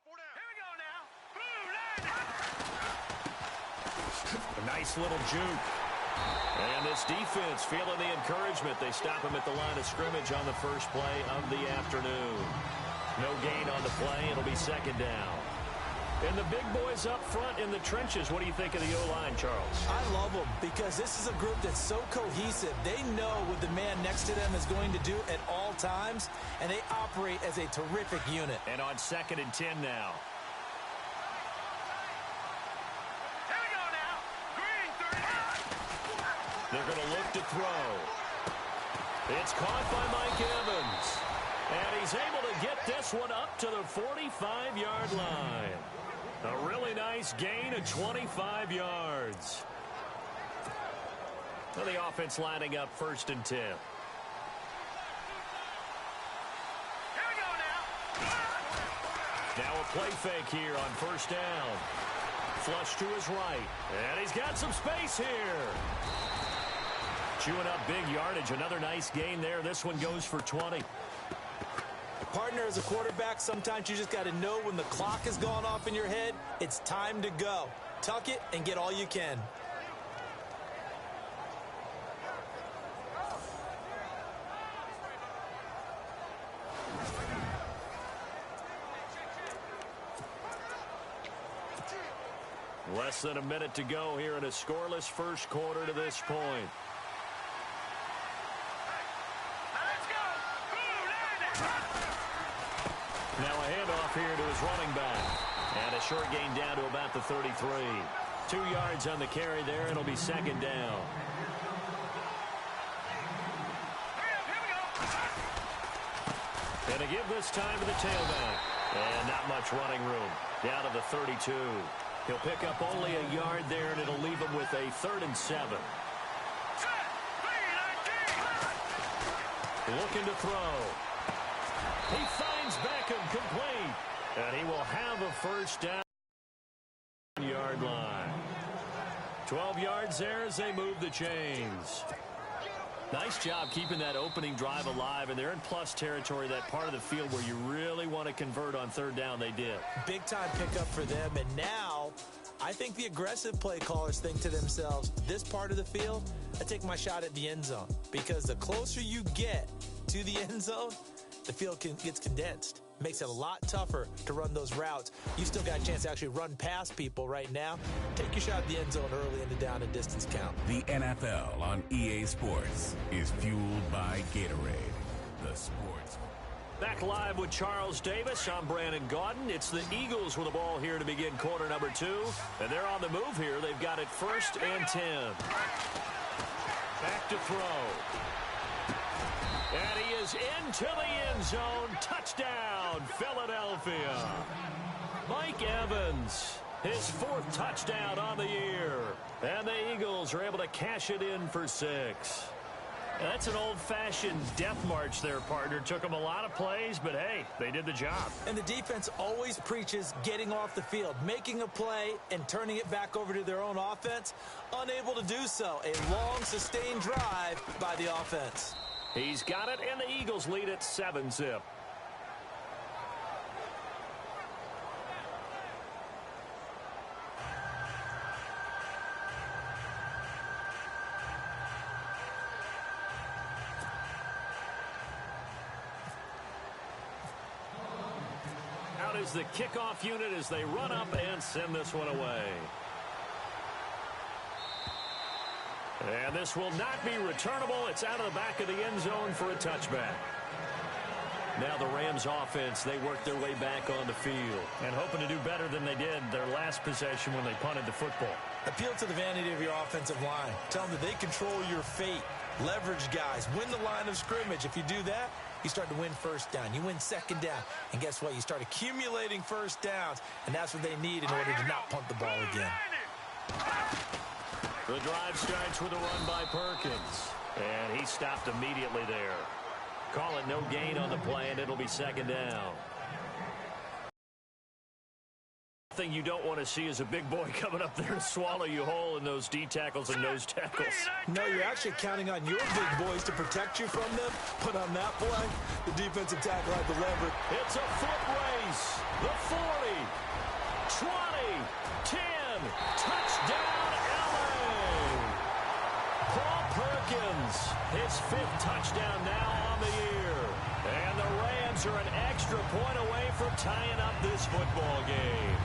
Four down. Here we go now. Blue line. A nice little juke. And this defense feeling the encouragement. They stop him at the line of scrimmage on the first play of the afternoon. No gain on the play. It'll be second down. And the big boys up front in the trenches. What do you think of the O-line, Charles? I love them because this is a group that's so cohesive. They know what the man next to them is going to do at all times, and they operate as a terrific unit. And on 2nd and 10 now. Here we go now. Green 30. They're going to look to throw. It's caught by Mike Evans. And he's able to get this one up to the 45-yard line. A really nice gain of 25 yards. So the offense lining up 1st and 10. Here we go now. Now a play fake here on 1st down. Flush to his right. And he's got some space here. Chewing up big yardage. Another nice gain there. This one goes for 20. Partner, as a quarterback, sometimes you just got to know when the clock has gone off in your head, it's time to go. Tuck it and get all you can. Less than a minute to go here in a scoreless first quarter to this point. Now a handoff here to his running back. And a short gain down to about the 33. 2 yards on the carry there. It'll be second down. And a give this time to the tailback. And not much running room. Down to the 32. He'll pick up only a yard there, and it'll leave him with a 3rd and 7. Looking to throw. He finds Beckham complete. And he will have a first down yard line. 12 yards there as they move the chains. Nice job keeping that opening drive alive, and they're in plus territory, that part of the field where you really want to convert on 3rd down. They did. Big time pickup for them, and now I think the aggressive play callers think to themselves, this part of the field, I take my shot at the end zone, because the closer you get to the end zone, the field gets condensed. Makes it a lot tougher to run those routes. You still got a chance to actually run past people right now. Take your shot at the end zone early in the down and distance count. The NFL on EA Sports is fueled by Gatorade, the sports. Back live with Charles Davis. I'm Brandon Gaudin. It's the Eagles with the ball here to begin quarter number 2. And they're on the move here. They've got it 1st and 10. Back to throw. And he is into the end zone. Touchdown, Philadelphia. Mike Evans, his 4th touchdown on the year. And the Eagles are able to cash it in for 6. That's an old-fashioned death march there, partner. Took them a lot of plays, but, hey, they did the job. And the defense always preaches getting off the field, making a play and turning it back over to their own offense. Unable to do so. A long, sustained drive by the offense. He's got it, and the Eagles lead at 7-zip. Out is the kickoff unit as they run up and send this one away. And this will not be returnable. It's out of the back of the end zone for a touchback. Now the Rams offense, they work their way back on the field. And hoping to do better than they did their last possession when they punted the football. Appeal to the vanity of your offensive line. Tell them that they control your fate. Leverage guys. Win the line of scrimmage. If you do that, you start to win first down. You win second down. And guess what? You start accumulating first downs. And that's what they need in order to not punt the ball again. The drive starts with a run by Perkins. And he stopped immediately there. Call it no gain on the play, and it'll be second down. Thing you don't want to see is a big boy coming up there to swallow you whole in those D tackles and nose tackles. No, you're actually counting on your big boys to protect you from them. But on that play, the defensive tackle had the leverage. It's a foot race. The 40, 20, 10, touchdown LA. Paul Perkins, his 5th touchdown now on the year. And the Rams are an extra point away from tying up this football game.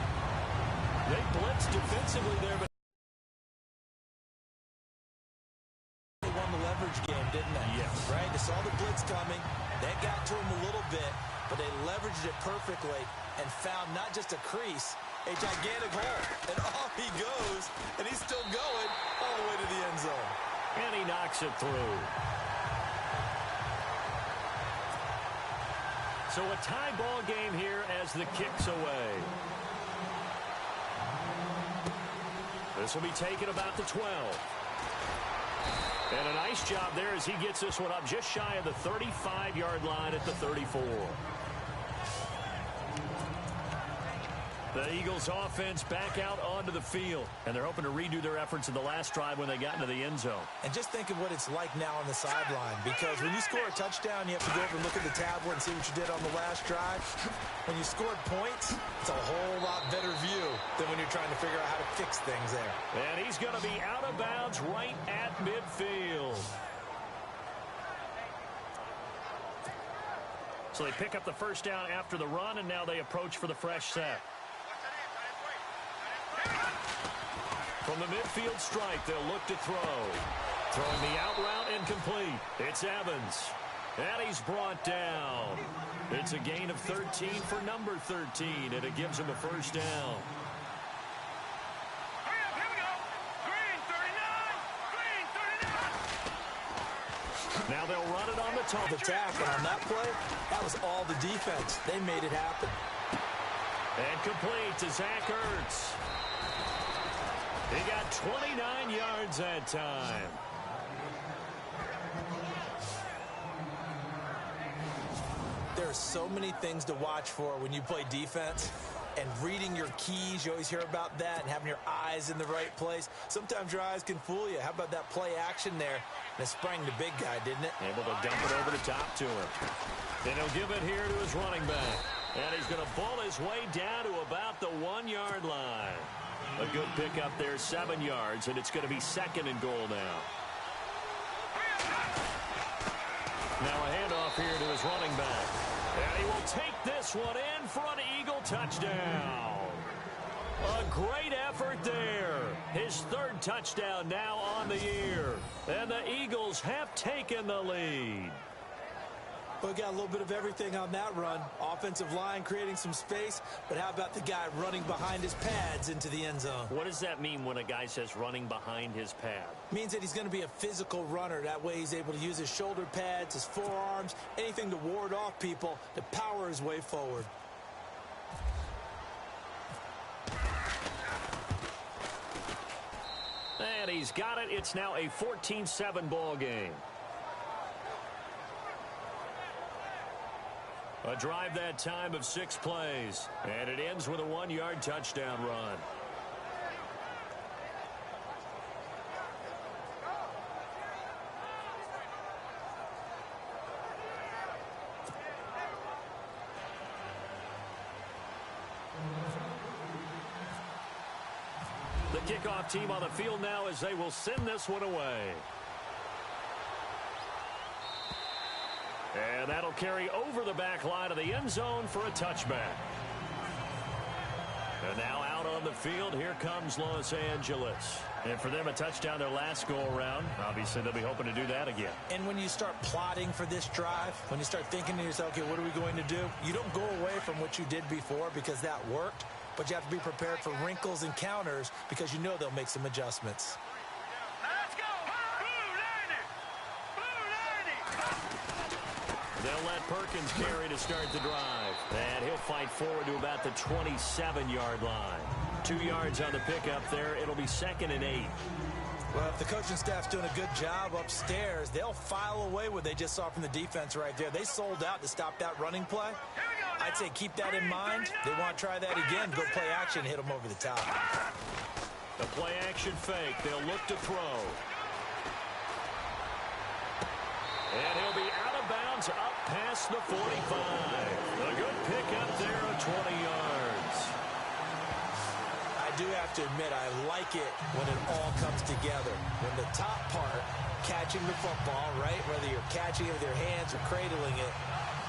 They blitzed defensively there, but they won the leverage game, didn't they? Yes. Right? They saw the blitz coming. That got to him a little bit, but they leveraged it perfectly and found not just a crease, a gigantic hole. And off he goes, and he's still going all the way to the end zone. And he knocks it through. So a tie ball game here as the kick's away. This will be taken about the 12. And a nice job there as he gets this one up just shy of the 35-yard line at the 34. The Eagles offense back out onto the field. And they're hoping to redo their efforts in the last drive when they got into the end zone. And just think of what it's like now on the sideline. Because when you score a touchdown, you have to go over and look at the tablet and see what you did on the last drive. When you scored points, it's a whole lot better view than when you're trying to figure out how to fix things there. And he's going to be out of bounds right at midfield. So they pick up the first down after the run, and now they approach for the fresh set. From the midfield strike, they'll look to throw. Throwing the out route incomplete. It's Evans. And he's brought down. It's a gain of 13 for number 13, and it gives him a first down. Hurry up, here we go. Green 39. Green 39. Now they'll run it on the top. The tackle on that play, that was all the defense. They made it happen. And complete to Zach Ertz. He got 29 yards that time. There are so many things to watch for when you play defense. And reading your keys, you always hear about that, and having your eyes in the right place. Sometimes your eyes can fool you. How about that play action there? And it sprang the big guy, didn't it? Able to dump it over the top to him. Then he'll give it here to his running back. And he's going to bull his way down to about the 1-yard line. A good pickup there, 7 yards, and it's going to be second and goal now. Now a handoff here to his running back. And he will take this one in for an Eagle touchdown. A great effort there. His 3rd touchdown now on the year. And the Eagles have taken the lead. We got a little bit of everything on that run. Offensive line creating some space, but how about the guy running behind his pads into the end zone? What does that mean when a guy says running behind his pad? Means that he's going to be a physical runner. That way he's able to use his shoulder pads, his forearms, anything to ward off people to power his way forward. And he's got it. It's now a 14-7 ball game. A drive that time of 6 plays. And it ends with a 1-yard touchdown run. The kickoff team on the field now as they will send this one away. And that'll carry over the back line of the end zone for a touchback. And now out on the field, here comes Los Angeles. And for them, a touchdown their last go-around. Obviously, they'll be hoping to do that again. And when you start plotting for this drive, when you start thinking to yourself, okay, what are we going to do? You don't go away from what you did before because that worked, but you have to be prepared for wrinkles and counters because you know they'll make some adjustments. Let's go! They'll let Perkins carry to start the drive. And he'll fight forward to about the 27-yard line. 2 yards on the pickup there. It'll be 2nd and 8. Well, if the coaching staff's doing a good job upstairs, they'll file away what they just saw from the defense right there. They sold out to stop that running play. I'd say keep that in mind. They want to try that again. Go play action, hit them over the top. The play-action fake. They'll look to throw. And he'll be out of bounds up past the 45. A good pickup there of 20 yards. I do have to admit, I like it when it all comes together. When the top part, catching the football, right, whether you're catching it with your hands or cradling it,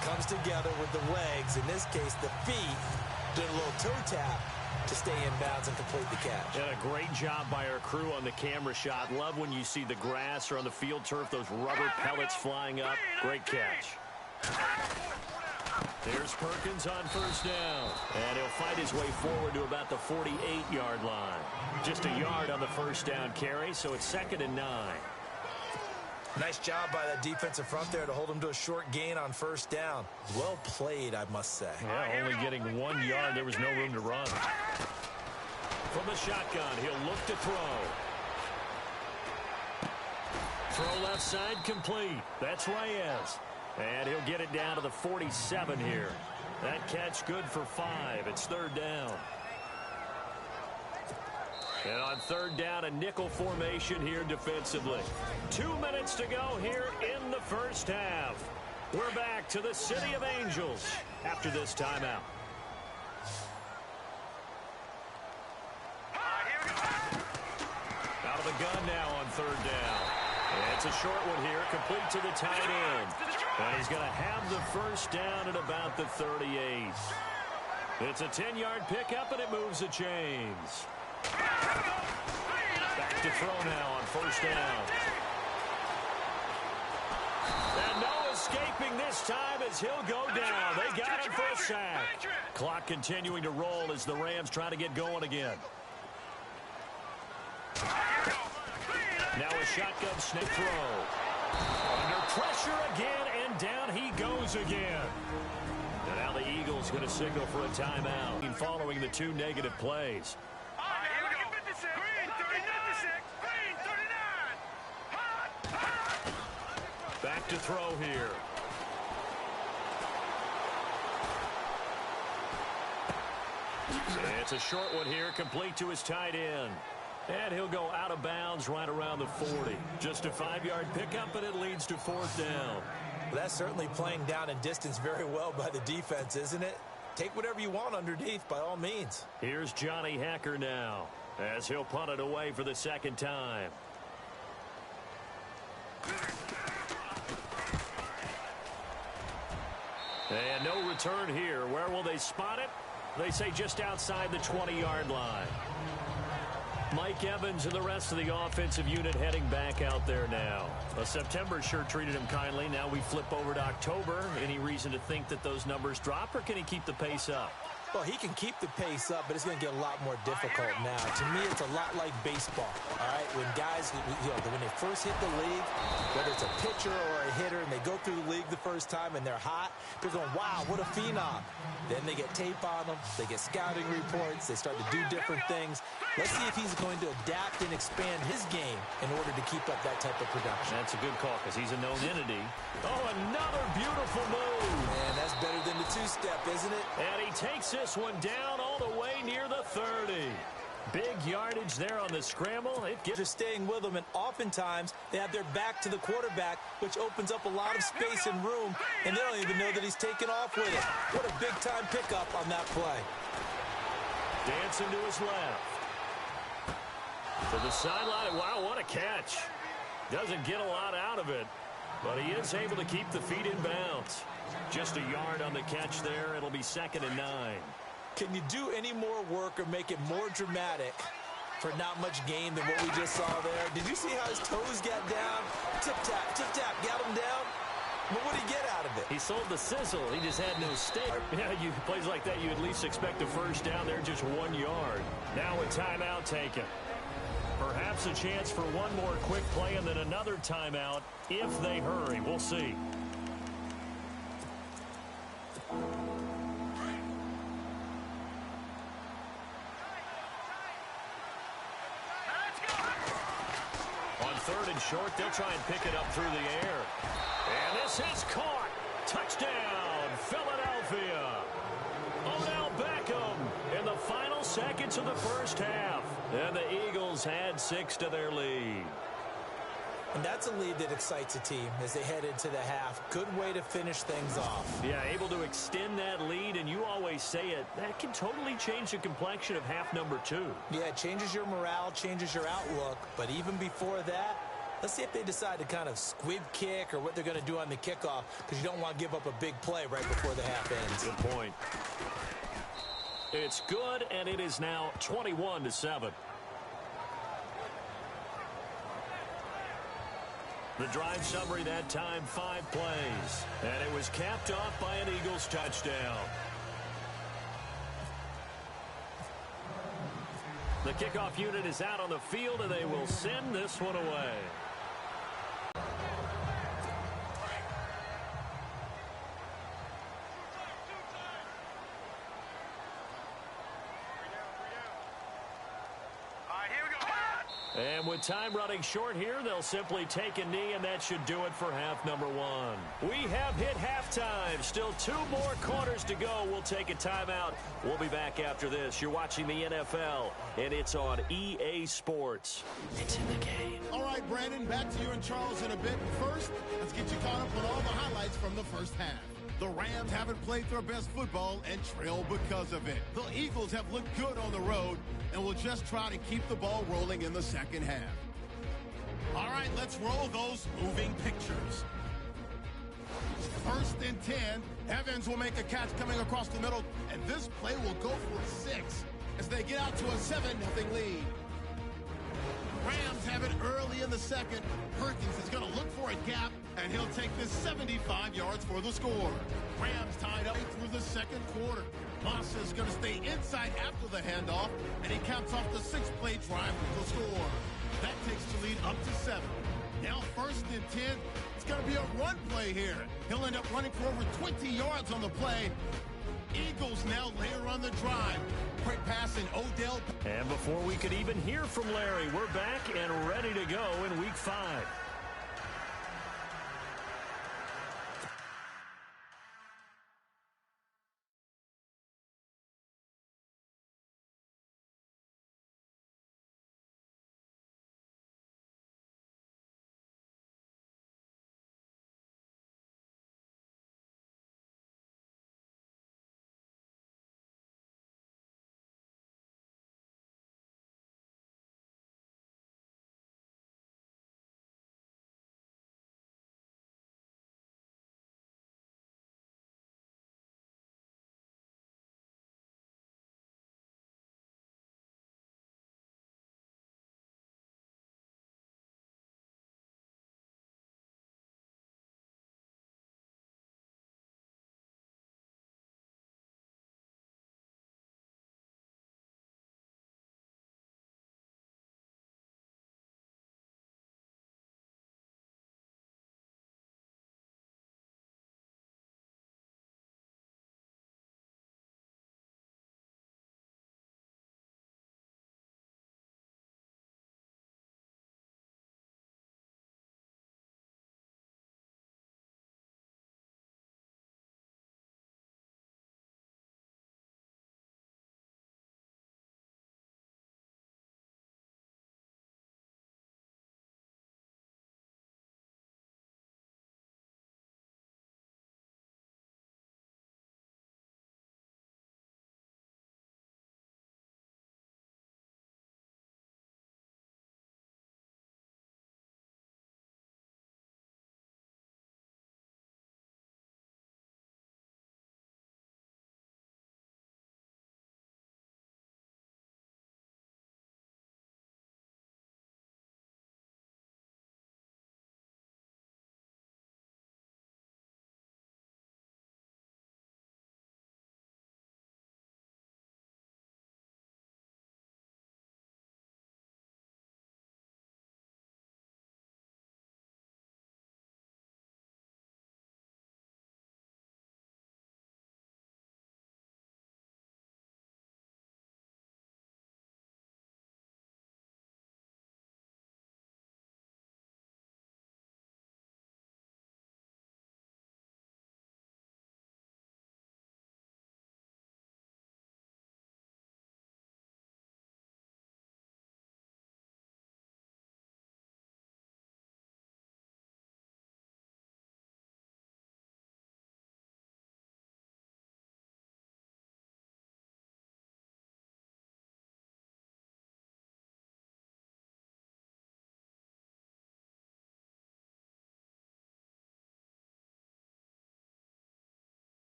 comes together with the legs. In this case, the feet did a little toe tap to stay in bounds and complete the catch. And a great job by our crew on the camera shot. Love when you see the grass or on the field turf, those rubber pellets flying up. Great catch. There's Perkins on first down. And he'll fight his way forward to about the 48-yard line. Just a yard on the first down carry, so it's 2nd and 9. Nice job by that defensive front there to hold him to a short gain on first down. Well played, I must say. Yeah, only getting 1 yard. There was no room to run. From the shotgun, he'll look to throw. Throw left side complete. That's Reyes. And he'll get it down to the 47 here. That catch good for 5. It's 3rd down. And on 3rd down, a nickel formation here defensively. 2 minutes to go here in the first half. We're back to the City of Angels after this timeout. Out of the gun now on 3rd down. And it's a short one here, complete to the tight end. And he's going to have the first down at about the 38. It's a 10-yard pickup, and it moves the chains. Back to throw now on first down. And no escaping this time as he'll go down. They got him for a sack. Clock continuing to roll as the Rams try to get going again. Now a shotgun snake throw. Under pressure again, and down he goes again. And now the Eagles going to signal for a timeout following the 2 negative plays. Back to throw here. And it's a short one here, complete to his tight end. And he'll go out of bounds right around the 40. Just a 5-yard pickup, and it leads to 4th down. Well, that's certainly playing down in distance very well by the defense, isn't it? Take whatever you want underneath, by all means. Here's Johnny Hacker now, as he'll punt it away for the 2nd time. And no return here. Where will they spot it? They say just outside the 20-yard line. Mike Evans and the rest of the offensive unit heading back out there now. September sure treated him kindly. Now we flip over to October. Any reason to think that those numbers drop, or can he keep the pace up? Well, he can keep the pace up, but it's going to get a lot more difficult now. To me, it's a lot like baseball, all right? When guys, when they first hit the league, whether it's a pitcher or a hitter, and they go through the league the first time and they're hot, they're going, wow, what a phenom. Then they get tape on them. They get scouting reports. They start to do different things. Let's see if he's going to adapt and expand his game in order to keep up that type of production. That's a good call because he's a known entity. Oh, another beautiful move. Man, that's better than the two-step, isn't it? And he takes this one down all the way near the 30. Big yardage there on the scramble. They're staying with him, and oftentimes they have their back to the quarterback, which opens up a lot of space and room, and they don't even know that he's taken off with it. What a big-time pickup on that play. Dancing to his left. To the sideline. Wow, what a catch. Doesn't get a lot out of it, but he is able to keep the feet in bounds. Just a yard on the catch there. It'll be 2nd and 9. Can you do any more work or make it more dramatic for not much gain than what we just saw there? Did you see how his toes got down? Tip tap, got him down. But what did he get out of it? He sold the sizzle. He just had no steak. Yeah, plays like that, you at least expect a first down. They're just 1 yard. Now a timeout taken. Perhaps a chance for one more quick play and then another timeout if they hurry. We'll see. On 3rd and short, they'll try and pick it up through the air. And this is caught. Touchdown, Philadelphia. Odell Beckham in the final seconds of the first half. And the Eagles had 6 to their lead. And that's a lead that excites a team as they head into the half. Good way to finish things off. Yeah, able to extend that lead, and you always say it, that can totally change the complexion of half number 2. Yeah, it changes your morale, changes your outlook. But even before that, let's see if they decide to kind of squib kick or what they're going to do on the kickoff, because you don't want to give up a big play right before the half ends. Good point. It's good, and it is now 21-7. The drive summary that time, 5 plays. And it was capped off by an Eagles touchdown. The kickoff unit is out on the field, and they will send this one away. And with time running short here, they'll simply take a knee, and that should do it for half number 1. We have hit halftime. Still 2 more quarters to go. We'll take a timeout. We'll be back after this. You're watching the NFL, and it's on EA Sports. It's in the game. All right, Brandon, back to you and Charles in a bit. First, let's get you caught up on all the highlights from the first half. The Rams haven't played their best football and trail because of it. The Eagles have looked good on the road and will just try to keep the ball rolling in the second half. All right, let's roll those moving pictures. 1st and 10. Evans will make a catch coming across the middle, and this play will go for a 6 as they get out to a 7-0 lead. Rams have it early in the second. Perkins is going to look for a gap, and he'll take this 75 yards for the score. Rams tied up through the second quarter. Moss is going to stay inside after the handoff, and he caps off the 6-play drive with the score. That takes the lead up to 7. Now 1st and 10. It's going to be a run play here. He'll end up running for over 20 yards on the play. Eagles now later on the drive. Quick pass in Odell. And before we could even hear from Larry, we're back and ready to go in Week 5.